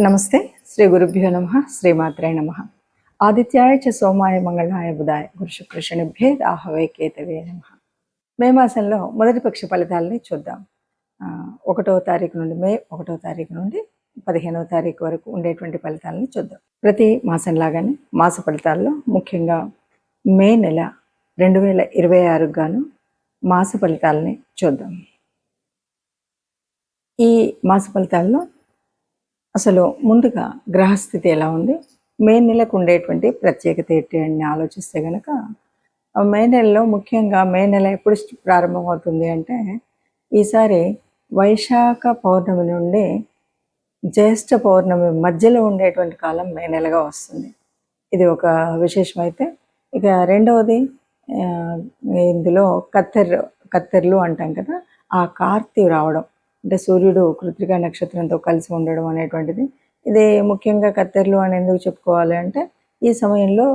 నమస్తే. శ్రీ గురుభ్యో నమః. శ్రీమాత్రే నమః. ఆదిత్యాయ చ సోమాయ మంగళాయ బుధాయ గురు శుక్ర శనిభ్యే రాహవే కేతవే నమః. మే మాసంలో మొదటి పక్ష ఫలితాలని చూద్దాం. 1వ తారీఖు నుండి మే 1వ తారీఖు నుండి 15వ తారీఖు వరకు ఉండేటువంటి ఫలితాలని చూద్దాం. ప్రతి మాసం లాగానే మాస ఫలితాల్లో ముఖ్యంగా మే నెల 2026 గాను మాస ఫలితాలని చూద్దాం. ఈ మాస ఫలితాల్లో అసలు ముందుగా గ్రహస్థితి ఎలా ఉంది, మే నెలకు ఉండేటువంటి ప్రత్యేకత ఏంటి అని ఆలోచిస్తే కనుక మే నెలలో ముఖ్యంగా మే నెల ఎప్పుడు ప్రారంభమవుతుంది అంటే ఈసారి వైశాఖ పౌర్ణమి నుండి జ్యేష్ఠ పౌర్ణమి మధ్యలో ఉండేటువంటి కాలం మే నెలగా వస్తుంది. ఇది ఒక విశేషమైతే ఇక రెండవది ఇందులో కత్తెర్లు అంటాం కదా, ఆ కార్తీ రావడం అంటే సూర్యుడు కృత్తిక నక్షత్రంతో కలిసి ఉండడం అనేటువంటిది. ఇది ముఖ్యంగా కత్తెర్లు అని ఎందుకు చెప్పుకోవాలి అంటే ఈ సమయంలో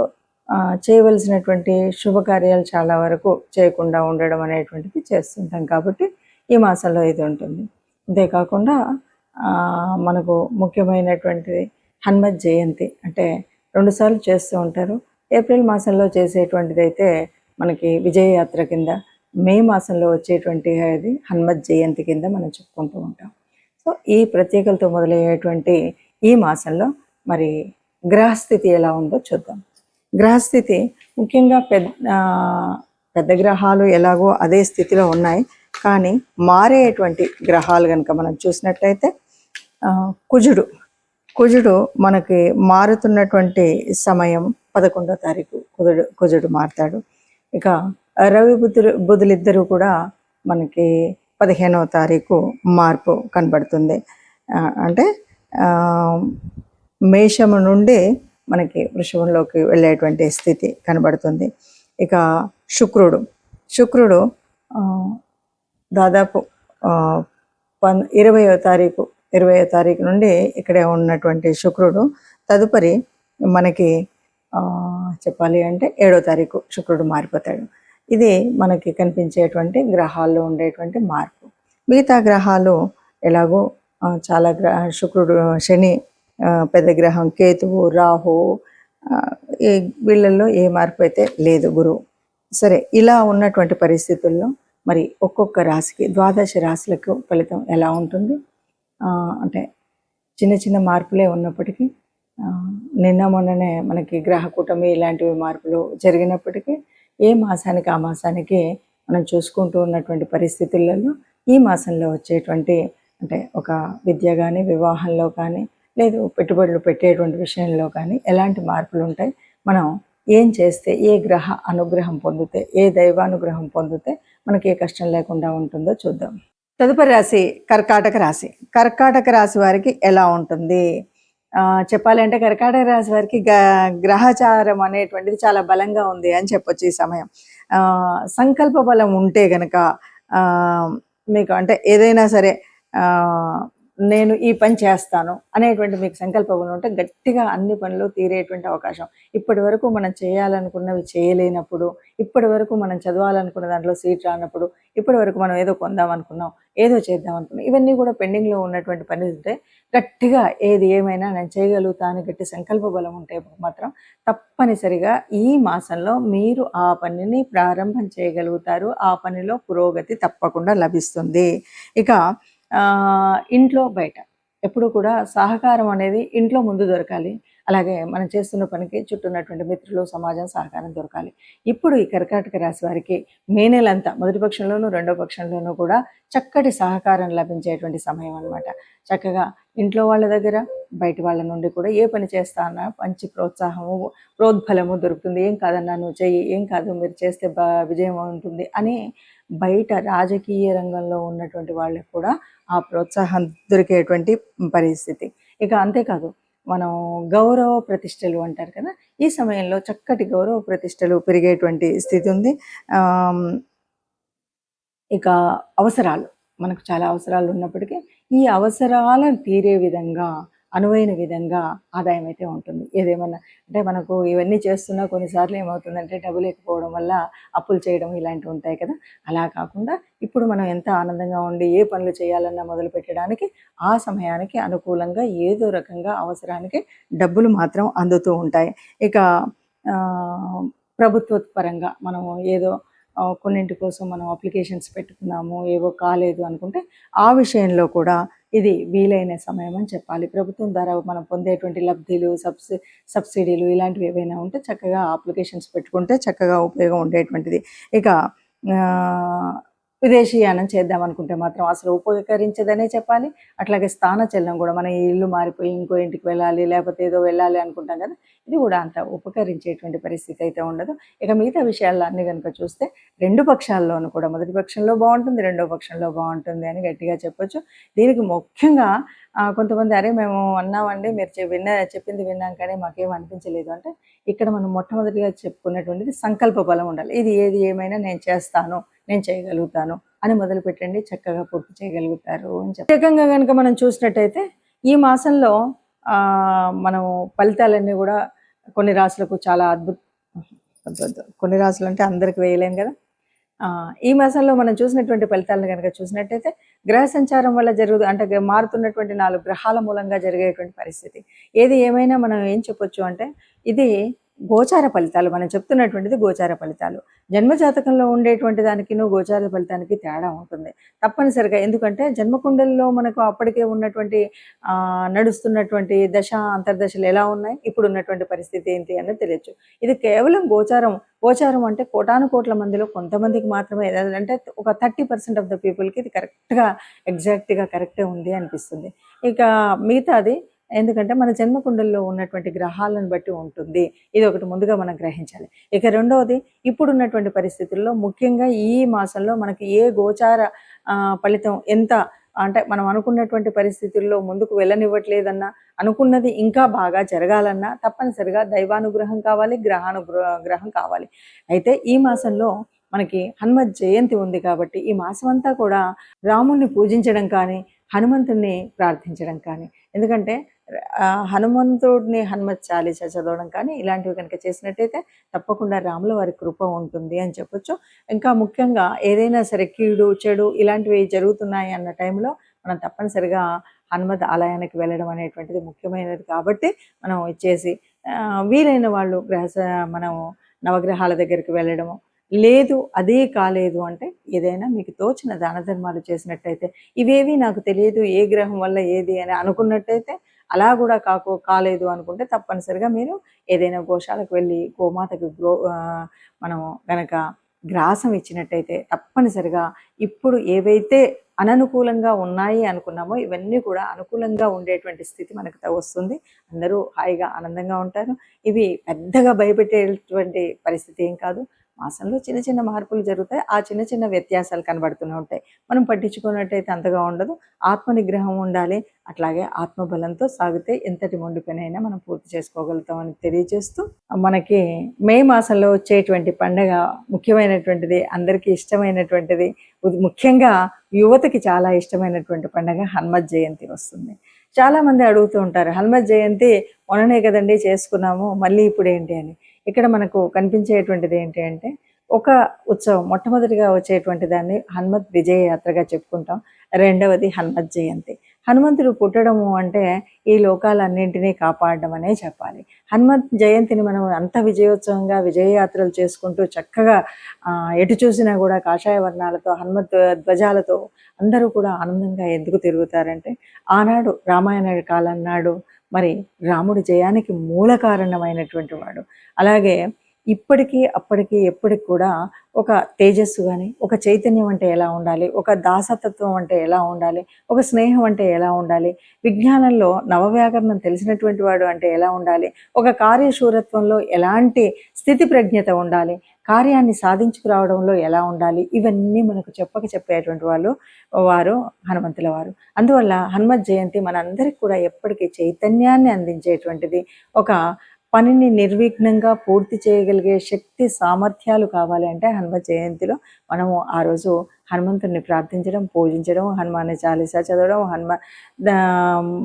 చేయవలసినటువంటి శుభకార్యాలు చాలా వరకు చేయకుండా ఉండడం అనేటువంటిది చేస్తుంటాం కాబట్టి ఈ మాసంలో ఇది ఉంటుంది. అంతేకాకుండా మనకు ముఖ్యమైనటువంటిది హనుమత్ జయంతి, అంటే 2 సార్లు చేస్తూ ఉంటారు. ఏప్రిల్ మాసంలో చేసేటువంటిది అయితే మనకి విజయయాత్ర కింద, మే మాసంలో వచ్చేటువంటి అది హనుమత్ జయంతి కింద మనం చెప్పుకుంటూ ఉంటాం. సో ఈ ప్రత్యేకలతో మొదలయ్యేటువంటి ఈ మాసంలో మరి గ్రహస్థితి ఎలా ఉందో చూద్దాం. గ్రహస్థితి ముఖ్యంగా పెద్ద గ్రహాలు ఎలాగో అదే స్థితిలో ఉన్నాయి, కానీ మారేటువంటి గ్రహాలు కనుక మనం చూసినట్లయితే కుజుడు మనకి మారుతున్నటువంటి సమయం 11వ తారీఖు కుజుడు మారుతాడు. ఇక రవి బుధులిద్దరూ కూడా మనకి 15వ తారీఖు మార్పు కనబడుతుంది. అంటే మేషము నుండి మనకి వృషభంలోకి వెళ్ళేటువంటి స్థితి కనబడుతుంది. ఇక శుక్రుడు దాదాపు 20వ తారీఖు నుండి ఇక్కడే ఉన్నటువంటి శుక్రుడు తదుపరి మనకి చెప్పాలి అంటే 7వ తారీఖు శుక్రుడు మారిపోతాడు. ఇది మనకి కనిపించేటువంటి గ్రహాల్లో ఉండేటువంటి మార్పు. మిగతా గ్రహాలు ఎలాగో చాలా శుక్రుడు, శని పెద్ద గ్రహం, కేతువు, రాహు, వీళ్ళల్లో ఏ మార్పు అయితే లేదు, గురువు. సరే, ఇలా ఉన్నటువంటి పరిస్థితుల్లో మరి ఒక్కొక్క రాశికి 12 రాశులకు ఫలితం ఎలా ఉంటుంది అంటే చిన్న చిన్న మార్పులే ఉన్నప్పటికీ నిన్న మొన్ననే మనకి గ్రహ కూటమి ఇలాంటివి మార్పులు జరిగినప్పటికీ ఏ మాసానికి ఆ మాసానికి మనం చూసుకుంటూ ఉన్నటువంటి పరిస్థితులలో ఈ మాసంలో వచ్చేటువంటి అంటే ఒక విద్య కానీ, వివాహంలో కానీ, లేదు పెట్టుబడులు పెట్టేటువంటి విషయంలో కానీ ఎలాంటి మార్పులు ఉంటాయి, మనం ఏం చేస్తే, ఏ గ్రహ అనుగ్రహం పొందితే, ఏ దైవానుగ్రహం పొందితే మనకి ఏ కష్టం లేకుండా ఉంటుందో చూద్దాం. తదుపరి రాశి కర్కాటక రాశి వారికి ఎలా ఉంటుంది చెప్పాలి అంటే కర్కాటక రాశి వారికి గ్రహచారం అనేటువంటిది చాలా బలంగా ఉంది అని చెప్పొచ్చు. ఈ సమయం సంకల్ప బలం ఉంటే గనక మీకు అంటే ఏదైనా సరే నేను ఈ పని చేస్తాను అనేటువంటి మీకు సంకల్ప బలం ఉంటే గట్టిగా అన్ని పనులు తీరేటువంటి అవకాశం. ఇప్పటి వరకు మనం చేయాలనుకున్నవి చేయలేనప్పుడు, ఇప్పటి వరకు మనం చదవాలనుకున్న దాంట్లో సీట్ రానప్పుడు, ఇప్పటి వరకు మనం ఏదో కొందాం అనుకున్నాం, ఏదో చేద్దాం అనుకున్నాం, ఇవన్నీ కూడా పెండింగ్లో ఉన్నటువంటి పని ఉంటే గట్టిగా ఏది ఏమైనా నేను చేయగలుగుతాను గట్టి సంకల్ప బలం ఉంటే మాత్రం తప్పనిసరిగా ఈ మాసంలో మీరు ఆ పనిని ప్రారంభం చేయగలుగుతారు. ఆ పనిలో పురోగతి తప్పకుండా లభిస్తుంది. ఇక ఇంట్లో బయట ఎప్పుడు కూడా సహకారం అనేది ఇంట్లో ముందు దొరకాలి. అలాగే మనం చేస్తున్న పనికి చుట్టూ ఉన్నటువంటి మిత్రులు, సమాజం సహకారం దొరకాలి. ఇప్పుడు ఈ కర్కాటక రాశి వారికి మే నెలంతా మొదటి పక్షంలోనూ రెండో పక్షంలోనూ కూడా చక్కటి సహకారం లభించేటువంటి సమయం అన్నమాట. చక్కగా ఇంట్లో వాళ్ళ దగ్గర, బయట వాళ్ళ నుండి కూడా ఏ పని చేస్తానా మంచి ప్రోత్సాహము, ప్రోద్బలము దొరుకుతుంది. ఏం కాదన్నా నువ్వు చెయ్యి, ఏం కాదు మీరు చేస్తే విజయం ఉంటుంది అని బయట రాజకీయ రంగంలో ఉన్నటువంటి వాళ్ళకి కూడా ఆ ప్రోత్సాహం దొరికేటువంటి పరిస్థితి. ఇక అంతేకాదు మనం గౌరవ ప్రతిష్టలు అంటారు కదా, ఈ సమయంలో చక్కటి గౌరవ ప్రతిష్టలు పెరిగేటువంటి స్థితి ఉంది. ఇక అవసరాలు, మనకు చాలా అవసరాలు ఉన్నప్పటికీ ఈ అవసరాలను తీరే విధంగా అనువైన విధంగా ఆదాయం అయితే ఉంటుంది. ఏదేమన్నా అంటే మనకు ఇవన్నీ చేస్తున్నా కొన్నిసార్లు ఏమవుతుందంటే డబ్బు లేకపోవడం వల్ల అప్పులు చేయడం ఇలాంటివి ఉంటాయి కదా. అలా కాకుండా ఇప్పుడు మనం ఎంత ఆనందంగా ఉండి ఏ పనులు చేయాలన్నా మొదలు పెట్టడానికి ఆ సమయానికి అనుకూలంగా ఏదో రకంగా అవసరానికి డబ్బులు మాత్రం అందుతూ ఉంటాయి. ఇక ప్రభుత్వ పరంగా మనము ఏదో కొన్నింటి కోసం మనం అప్లికేషన్స్ పెట్టుకున్నాము, ఏవో కాలేదు అనుకుంటే ఆ విషయంలో కూడా ఇది వీలైన సమయం అని చెప్పాలి. ప్రభుత్వం ద్వారా మనం పొందేటువంటి లబ్ధిలు, సబ్సిడీలు ఇలాంటివి ఏవైనా ఉంటే చక్కగా అప్లికేషన్స్ పెట్టుకుంటే చక్కగా ఉపయోగం ఉండేటువంటిది. ఇక విదేశీయానం చేద్దాం అనుకుంటే మాత్రం అసలు ఉపకరించదనే చెప్పాలి. అట్లాగే స్థానచలనం కూడా, మన ఇల్లు మారిపోయి ఇంకో ఇంటికి వెళ్ళాలి, లేకపోతే ఏదో వెళ్ళాలి అనుకుంటాం కదా, ఇది కూడా అంత ఉపకరించేటువంటి పరిస్థితి అయితే ఉండదు. ఇక మిగతా విషయాల్లో అన్ని కనుక చూస్తే రెండు పక్షాల్లోనూ కూడా మొదటి పక్షంలో బాగుంటుంది, రెండో పక్షంలో బాగుంటుంది అని గట్టిగా చెప్పొచ్చు. దీనికి ముఖ్యంగా కొంతమంది అరే మేము అన్నామండి, మీరు చెప్పింది విన్నాం కానీ మాకేం అనిపించలేదు అంటే, ఇక్కడ మనం మొట్టమొదటిగా చెప్పుకున్నటువంటిది సంకల్ప బలం ఉండాలి. ఇది ఏది ఏమైనా నేను చేస్తాను, నేను చేయగలుగుతాను అని మొదలు పెట్టండి, చక్కగా పూర్తి చేయగలుగుతారు అని చెప్పి. ప్రత్యేకంగా కనుక మనం చూసినట్టయితే ఈ మాసంలో మనం ఫలితాలన్నీ కూడా కొన్ని రాశులకు చాలా కొన్ని రాశులు అంటే అందరికి వేయలేం కదా. ఈ మాసంలో మనం చూసినటువంటి ఫలితాలను కనుక చూసినట్టయితే గ్రహ సంచారం వల్ల అంటే మారుతున్నటువంటి 4 గ్రహాల మూలంగా జరిగేటువంటి పరిస్థితి. ఏది ఏమైనా మనం ఏం చెప్పొచ్చు అంటే ఇది గోచార ఫలితాలు. మనం చెప్తున్నటువంటిది గోచార ఫలితాలు. జన్మజాతకంలో ఉండేటువంటి దానికిను గోచార ఫలితానికి తేడా ఉంటుంది తప్పనిసరిగా. ఎందుకంటే జన్మకుండల్లో మనకు అప్పటికే ఉన్నటువంటి నడుస్తున్నటువంటి దశ అంతర్దశలు ఎలా ఉన్నాయి, ఇప్పుడు ఉన్నటువంటి పరిస్థితి ఏంటి అన్నది తెలియచ్చు. ఇది కేవలం గోచారం అంటే కోటాను కోట్ల మందిలో కొంతమందికి మాత్రమే, అంటే ఒక 30% ఆఫ్ ద పీపుల్కి ఇది కరెక్ట్గా ఎగ్జాక్ట్గా కరెక్టే ఉంది అనిపిస్తుంది. ఇక మిగతాది ఎందుకంటే మన జన్మకుండల్లో ఉన్నటువంటి గ్రహాలను బట్టి ఉంటుంది. ఇది ఒకటి ముందుగా మనం గ్రహించాలి. ఇక రెండవది, ఇప్పుడున్నటువంటి పరిస్థితుల్లో ముఖ్యంగా ఈ మాసంలో మనకి ఏ గోచార ఫలితం ఎంత అంటే మనం అనుకున్నటువంటి పరిస్థితుల్లో ముందుకు వెళ్ళనివ్వట్లేదన్నా, అనుకున్నది ఇంకా బాగా జరగాలన్నా తప్పనిసరిగా దైవానుగ్రహం కావాలి, గ్రహం కావాలి. అయితే ఈ మాసంలో మనకి హనుమత్ జయంతి ఉంది కాబట్టి ఈ మాసం అంతా కూడా రాముణ్ణి పూజించడం కానీ, హనుమంతుడిని ప్రార్థించడం కానీ, ఎందుకంటే హనుమంతుడిని హనుమత్ చాలీసా చదవడం కానీ ఇలాంటివి కనుక చేసినట్టయితే తప్పకుండా రాముల వారి కృప ఉంటుంది అని చెప్పొచ్చు. ఇంకా ముఖ్యంగా ఏదైనా సరే కీడు చెడు ఇలాంటివి జరుగుతున్నాయి అన్న టైంలో మనం తప్పనిసరిగా హనుమత్ ఆలయానికి వెళ్ళడం అనేటువంటిది ముఖ్యమైనది. కాబట్టి మనం ఇచ్చేసి వీలైన వాళ్ళు మనం నవగ్రహాల దగ్గరికి వెళ్ళడము, లేదు అదే కాలేదు అంటే ఏదైనా మీకు తోచిన దాన ధర్మాలు చేసినట్టయితే, ఇవేవి నాకు తెలియదు ఏ గ్రహం వల్ల ఏది అని అనుకున్నట్టయితే, అలా కూడా కాలేదు అనుకుంటే తప్పనిసరిగా మీరు ఏదైనా గోశాలకు వెళ్ళి గోమాతకు మనం కనుక గ్రాసం ఇచ్చినట్టయితే తప్పనిసరిగా ఇప్పుడు ఏవైతే అననుకూలంగా ఉన్నాయి అనుకున్నామో ఇవన్నీ కూడా అనుకూలంగా ఉండేటువంటి స్థితి మనకు వస్తుంది. అందరూ హాయిగా ఆనందంగా ఉంటారు. ఇవి పెద్దగా భయపెట్టేటువంటి పరిస్థితి ఏం కాదు. మాసంలో చిన్న చిన్న మార్పులు జరుగుతాయి. ఆ చిన్న చిన్న వ్యత్యాసాలు కనబడుతూనే ఉంటాయి. మనం పట్టించుకున్నట్టయితే అంతగా ఉండదు. ఆత్మ నిగ్రహం ఉండాలి. అట్లాగే ఆత్మబలంతో సాగితే ఎంతటి మొండి పనైనా మనం పూర్తి చేసుకోగలుగుతామని తెలియజేస్తూ, మనకి మే మాసంలో వచ్చేటువంటి పండగ ముఖ్యమైనటువంటిది, అందరికీ ఇష్టమైనటువంటిది, ముఖ్యంగా యువతకి చాలా ఇష్టమైనటువంటి పండగ హనుమత్ జయంతి వస్తుంది. చాలామంది అడుగుతూ ఉంటారు, హనుమత్ జయంతి మొన్ననే కదండి చేసుకున్నాము, మళ్ళీ ఇప్పుడు ఏంటి అని. ఇక్కడ మనకు కనిపించేటువంటిది ఏంటి అంటే ఒక ఉత్సవం. మొట్టమొదటిగా వచ్చేటువంటి దాన్ని హనుమత్ విజయ యాత్రగా చెప్పుకుంటాం. రెండవది హనుమత్ జయంతి. హనుమంతుడు పుట్టడము అంటే ఈ లోకాలన్నింటినీ కాపాడడం అనే చెప్పాలి. హనుమత్ జయంతిని మనం అంత విజయోత్సవంగా విజయయాత్రలు చేసుకుంటూ చక్కగా ఎటు చూసినా కూడా కాషాయ వర్ణాలతో హనుమత్ ధ్వజాలతో అందరూ కూడా ఆనందంగా ఎందుకు తిరుగుతారంటే, ఆనాడు రామాయణ కాలం నాడు మరి రాముడి జయానికి మూల కారణమైనటువంటి వాడు. అలాగే ఇప్పటికీ అప్పటికి ఎప్పటికి కూడా ఒక తేజస్సు కానీ, ఒక చైతన్యం అంటే ఎలా ఉండాలి, ఒక దాసతత్వం అంటే ఎలా ఉండాలి, ఒక స్నేహం అంటే ఎలా ఉండాలి, విజ్ఞానంలో నవవ్యాకరణం తెలిసినటువంటి వాడు అంటే ఎలా ఉండాలి, ఒక కార్యశూరత్వంలో ఎలాంటి స్థితి ప్రజ్ఞత ఉండాలి, కార్యాన్ని సాధించుకురావడంలో ఎలా ఉండాలి, ఇవన్నీ మనకు చెప్పేటువంటి వారు హనుమంతుల వారు. అందువల్ల హనుమత్ జయంతి మనందరికి కూడా ఎప్పటికీ చైతన్యాన్ని అందించేటువంటిది, ఒక పనిని నిర్విఘ్నంగా పూర్తి చేయగలిగే శక్తి సామర్థ్యాలు కావాలి అంటే హనుమ జయంతిలో మనము ఆ రోజు హనుమంతుడిని ప్రార్థించడం, పూజించడం, హనుమాన్ చాలీసా చదవడం,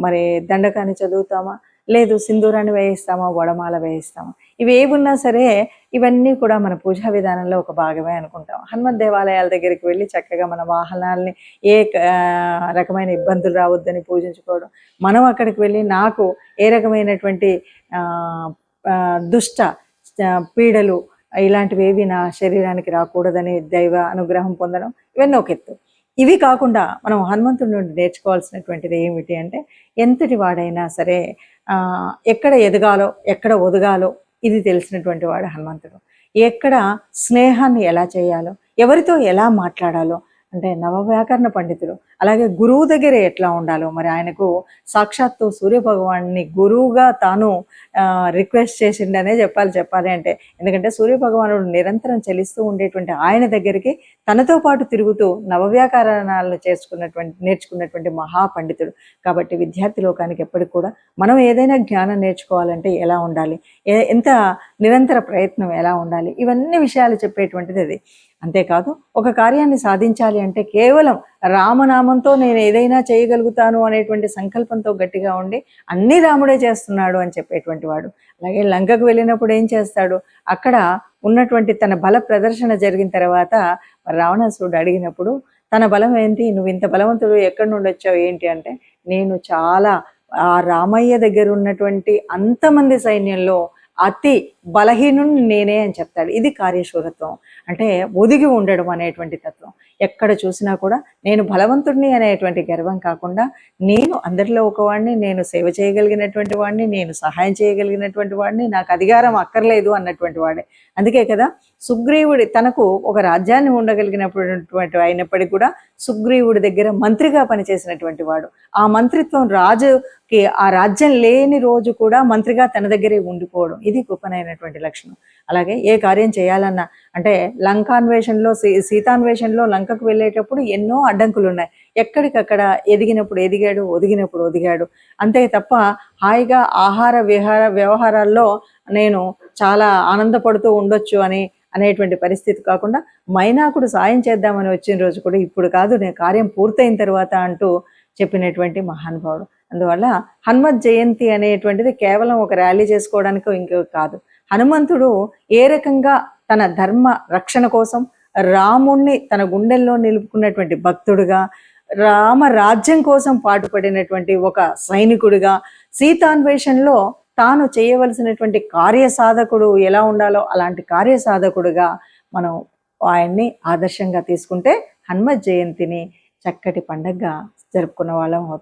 మరి దండకాన్ని చదువుతామా, లేదు సింధూరాన్ని వేయిస్తామా, వడమాల వేయిస్తామా, ఇవి ఏవున్నా సరే ఇవన్నీ కూడా మన పూజా విధానంలో ఒక భాగమే అనుకుంటాం. హనుమత్ దేవాలయాల దగ్గరికి వెళ్ళి చక్కగా మన వాహనాలని ఏ రకమైన ఇబ్బందులు రావద్దని పూజించుకోవడం, మనం అక్కడికి వెళ్ళి నాకు ఏ రకమైనటువంటి దుష్ట పీడలు ఇలాంటివి ఏవి నా శరీరానికి రాకూడదని దైవ అనుగ్రహం పొందడం, ఇవన్నీ ఒక ఎత్తు. ఇవి కాకుండా మనం హనుమంతుడి నుండి నేర్చుకోవాల్సినటువంటిది ఏమిటి అంటే, ఎంతటి వాడైనా సరే ఎక్కడ ఎదగాలో ఎక్కడ ఒదగాలో ఇది తెలిసినటువంటి వాడు హనుమంతుడు. ఎక్కడ స్నేహాన్ని ఎలా చేయాలో, ఎవరితో ఎలా మాట్లాడాలో, అంటే నవవ్యాకరణ పండితుడు. అలాగే గురువు దగ్గర ఎట్లా ఉండాలో, మరి ఆయనకు సాక్షాత్తు సూర్యభగవాన్ని గురువుగా తాను రిక్వెస్ట్ చేసిండనే చెప్పాలి అంటే, ఎందుకంటే సూర్యభగవానుడు నిరంతరం చలిస్తూ ఉండేటువంటి ఆయన దగ్గరికి తనతో పాటు తిరుగుతూ నవవ్యాకరణాలను నేర్చుకున్నటువంటి మహాపండితుడు. కాబట్టి విద్యార్థి లోకానికి ఎప్పటికి కూడా మనం ఏదైనా జ్ఞానం నేర్చుకోవాలంటే ఎలా ఉండాలి, ఎంత నిరంతర ప్రయత్నం ఎలా ఉండాలి, ఇవన్నీ విషయాలు చెప్పేటువంటిది అది. అంతేకాదు ఒక కార్యాన్ని సాధించాలి అంటే కేవలం రామనామంతో నేను ఏదైనా చేయగలుగుతాను అనేటువంటి సంకల్పంతో గట్టిగా ఉండి అన్నీ రాముడే చేస్తున్నాడు అని చెప్పేటువంటి వాడు. అలాగే లంకకు వెళ్ళినప్పుడు ఏం చేస్తాడు, అక్కడ ఉన్నటువంటి తన బల ప్రదర్శన జరిగిన తర్వాత రావణాసురుడు అడిగినప్పుడు తన బలం ఏంటి, నువ్వు ఇంత బలవంతుడు ఎక్కడి నుండి వచ్చావు ఏంటి అంటే, నేను చాలా ఆ రామయ్య దగ్గర ఉన్నటువంటి అంతమంది సైన్యంలో అతి బలహీనుని నేనే అని చెప్తాడు. ఇది కార్యశూరత్వం అంటే ఒదిగి ఉండడం అనేటువంటి తత్వం. ఎక్కడ చూసినా కూడా నేను బలవంతుడిని అనేటువంటి గర్వం కాకుండా, నేను అందరిలో ఒకవాడిని, నేను సేవ చేయగలిగినటువంటి వాడిని, నేను సహాయం చేయగలిగినటువంటి వాడిని, నాకు అధికారం అక్కర్లేదు అన్నటువంటి వాడే. అందుకే కదా సుగ్రీవుడి తనకు ఒక రాజ్యాన్ని ఉండగలిగినటువంటి అయినప్పటికీ కూడా సుగ్రీవుడి దగ్గర మంత్రిగా పనిచేసినటువంటి వాడు. ఆ మంత్రిత్వం రాజుకి ఆ రాజ్యం లేని రోజు కూడా మంత్రిగా తన దగ్గరే ఉండిపోవడం, ఇది గొప్పనైనటువంటి లక్షణం. అలాగే ఏ కార్యం చేయాలన్నా, అంటే లంకాన్వేషణలో సీతాన్వేషణలో లంకకు వెళ్ళేటప్పుడు ఎన్నో అడ్డంకులు ఉన్నాయి. ఎక్కడికక్కడ ఎదిగినప్పుడు ఎదిగాడు, ఒదిగినప్పుడు ఒదిగాడు. అంతే తప్ప హాయిగా ఆహార వ్యవహారాల్లో నేను చాలా ఆనందపడుతూ ఉండొచ్చు అనేటువంటి పరిస్థితి కాకుండా, మైనాకుడు సాయం చేద్దామని వచ్చిన రోజు కూడా ఇప్పుడు కాదు, నేను కార్యం పూర్తయిన తర్వాత అంటూ చెప్పినటువంటి మహానుభావుడు. అందువల్ల హనుమత్ జయంతి అనేటువంటిది కేవలం ఒక ర్యాలీ చేసుకోవడానికి ఇంకో కాదు. హనుమంతుడు ఏ రకంగా తన ధర్మ రక్షణ కోసం రాముణ్ణి తన గుండెల్లో నిలుపుకున్నటువంటి భక్తుడుగా, రామరాజ్యం కోసం పాటుపడినటువంటి ఒక సైనికుడిగా, సీతాన్వేషణలో తాను చేయవలసినటువంటి కార్యసాధకుడు ఎలా ఉండాలో అలాంటి కార్యసాధకుడుగా మనం ఆయన్ని ఆదర్శంగా తీసుకుంటే హనుమత్ జయంతిని చక్కటి పండగగా జరుపుకున్న వాళ్ళం అవుతాం.